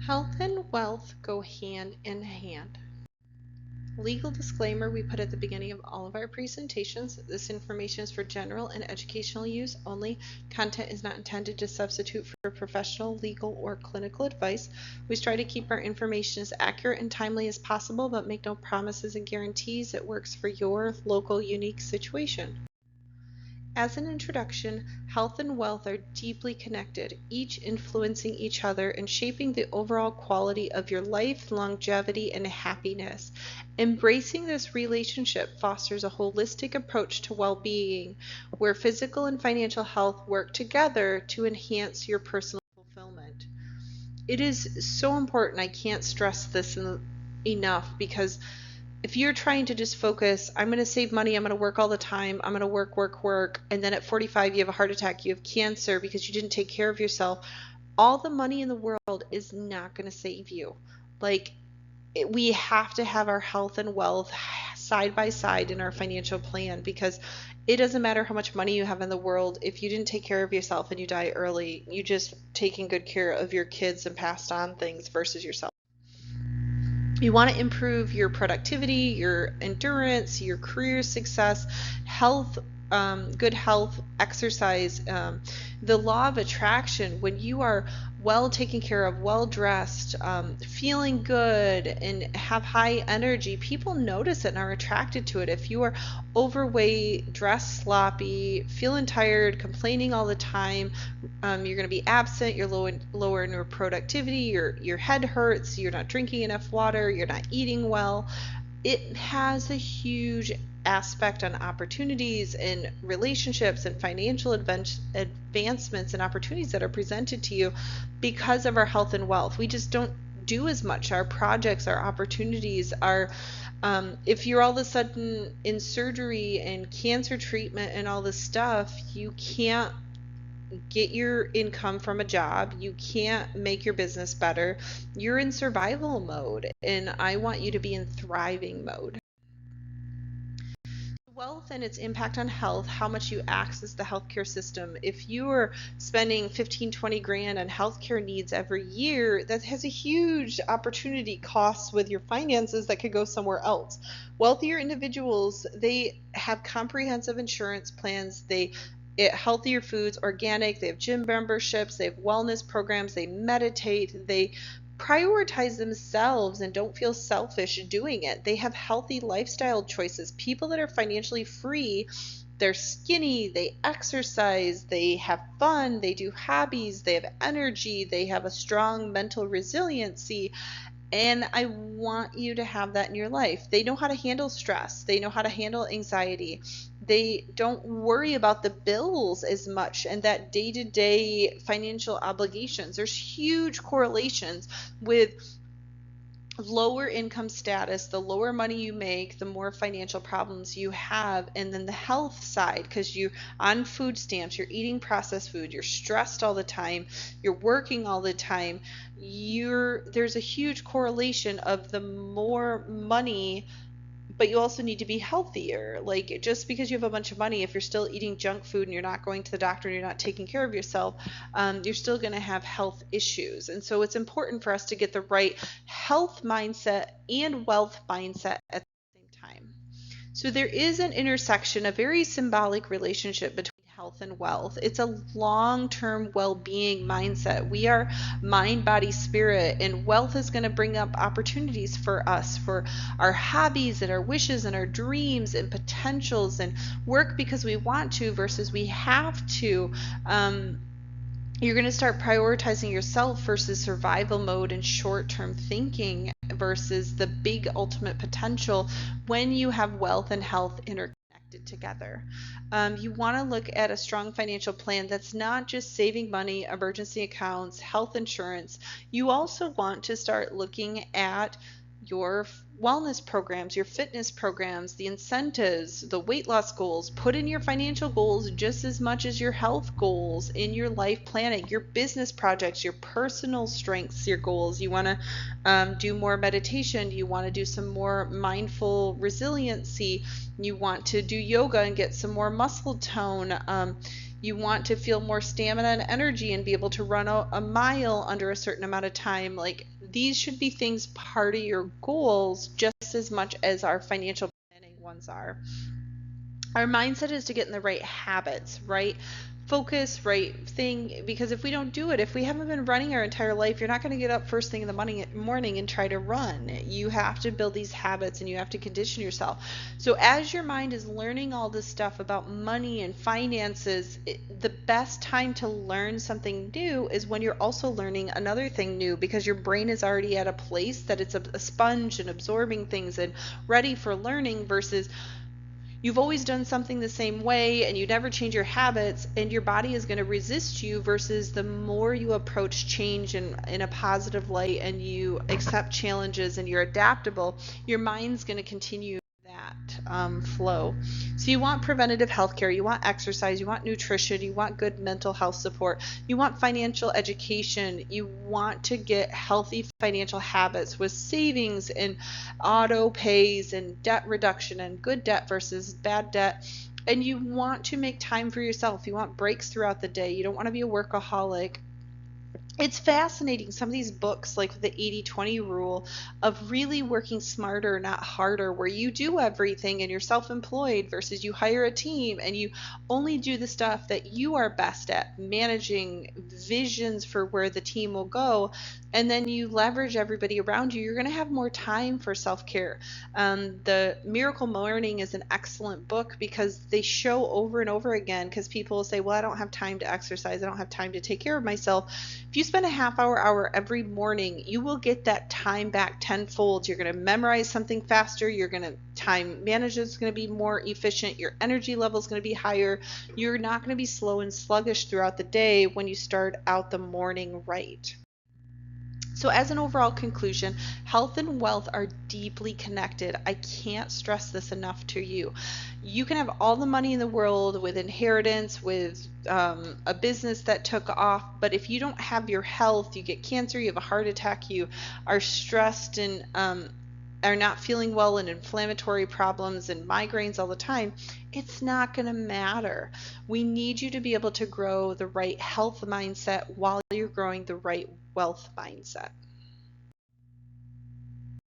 Health and wealth go hand in hand. Legal disclaimer we put at the beginning of all of our presentations. This information is for general and educational use only. Content is not intended to substitute for professional, legal, or clinical advice. We strive to keep our information as accurate and timely as possible, but make no promises and guarantees it works for your local unique situation. As an introduction, health and wealth are deeply connected, each influencing each other and shaping the overall quality of your life, longevity, and happiness. Embracing this relationship fosters a holistic approach to well-being, where physical and financial health work together to enhance your personal fulfillment. It is so important. I can't stress this enough, because if you're trying to just focus, I'm going to save money, I'm going to work all the time, I'm going to work, and then at 45 you have a heart attack, you have cancer because you didn't take care of yourself, all the money in the world is not going to save you. We have to have our health and wealth side by side in our financial plan, because it doesn't matter how much money you have in the world. If you didn't take care of yourself and you die early, you just taking good care of your kids and passed on things versus yourself. You want to improve your productivity, your endurance, your career success, health, good health, exercise, the law of attraction. When you are well taken care of, well dressed, feeling good, and have high energy, people notice it and are attracted to it. If you are overweight, dressed sloppy, feeling tired, complaining all the time, you're going to be absent, you're lower in your productivity, your head hurts, you're not drinking enough water, you're not eating well. It has a huge aspect on opportunities and relationships and financial advancements and opportunities that are presented to you because of our health and wealth. We just don't do as much. Our projects, our opportunities are, if you're all of a sudden in surgery and cancer treatment and all this stuff, you can't get your income from a job, you can't make your business better, you're in survival mode, and I want you to be in thriving mode. Wealth and its impact on health, how much you access the healthcare system. If you are spending 15, 20 grand on healthcare needs every year, that has a huge opportunity cost with your finances that could go somewhere else. Wealthier individuals, they have comprehensive insurance plans, they eat healthier foods, organic, they have gym memberships, they have wellness programs, they meditate, they prioritize themselves and don't feel selfish doing it. They have healthy lifestyle choices. People that are financially free, they're skinny, they exercise, they have fun, they do hobbies, they have energy, they have a strong mental resiliency. And I want you to have that in your life. They know how to handle stress. They know how to handle anxiety. They don't worry about the bills as much and that day-to-day financial obligations. There's huge correlations with lower income status. The lower money you make, the more financial problems you have. And then the health side, because you're on food stamps, you're eating processed food, you're stressed all the time, you're working all the time, there's a huge correlation of the more money, but you also need to be healthier. Like, just because you have a bunch of money, if you're still eating junk food and you're not going to the doctor and you're not taking care of yourself, you're still going to have health issues. And so it's important for us to get the right health mindset and wealth mindset at the same time. So there is an intersection, a very symbolic relationship between health and wealth. It's a long-term well-being mindset. We are mind, body, spirit, and wealth is going to bring up opportunities for us, for our hobbies and our wishes and our dreams and potentials, and work because we want to versus we have to. You're going to start prioritizing yourself versus survival mode and short-term thinking versus the big ultimate potential when you have wealth and health interconnected together. You want to look at a strong financial plan that's not just saving money, emergency accounts, health insurance. You also want to start looking at your wellness programs, your fitness programs, the incentives, the weight loss goals. Put in your financial goals just as much as your health goals in your life planning, your business projects, your personal strengths, your goals. You want to do more meditation. You want to do some more mindful resiliency. You want to do yoga and get some more muscle tone. You want to feel more stamina and energy and be able to run a mile under a certain amount of time. Like, these should be things part of your goals just as much as our financial planning ones are. Our mindset is to get in the right habits, right focus, right thing, because if we don't do it, if we haven't been running our entire life, you're not going to get up first thing in the morning and try to run. You have to build these habits and you have to condition yourself. So as your mind is learning all this stuff about money and finances, the best time to learn something new is when you're also learning another thing new, because your brain is already at a place that it's a sponge and absorbing things and ready for learning, versus you've always done something the same way and you never change your habits, and your body is going to resist you. Versus the more you approach change in a positive light and you accept challenges and you're adaptable, your mind's going to continue that flow. So you want preventative health care, you want exercise, you want nutrition, you want good mental health support, you want financial education, you want to get healthy financial habits with savings and auto pays and debt reduction and good debt versus bad debt. And you want to make time for yourself. You want breaks throughout the day. You don't want to be a workaholic. It's fascinating, some of these books, like the 80-20 rule of really working smarter, not harder, where you do everything and you're self-employed versus you hire a team and you only do the stuff that you are best at, managing visions for where the team will go, and then you leverage everybody around you. You're going to have more time for self-care. The Miracle Morning is an excellent book because they show over and over again, because people will say, well, I don't have time to exercise, I don't have time to take care of myself. If you spend a half hour every morning, you will get that time back tenfold. You're going to memorize something faster. You're going to time manage is going to be more efficient. Your energy level is going to be higher. You're not going to be slow and sluggish throughout the day when you start out the morning right. So as an overall conclusion, health and wealth are deeply connected. I can't stress this enough to you. You can have all the money in the world with inheritance, with a business that took off, but if you don't have your health, you get cancer, you have a heart attack, you are stressed and are not feeling well, and inflammatory problems and migraines all the time, it's not going to matter. We need you to be able to grow the right health mindset while you're growing the right wealth mindset.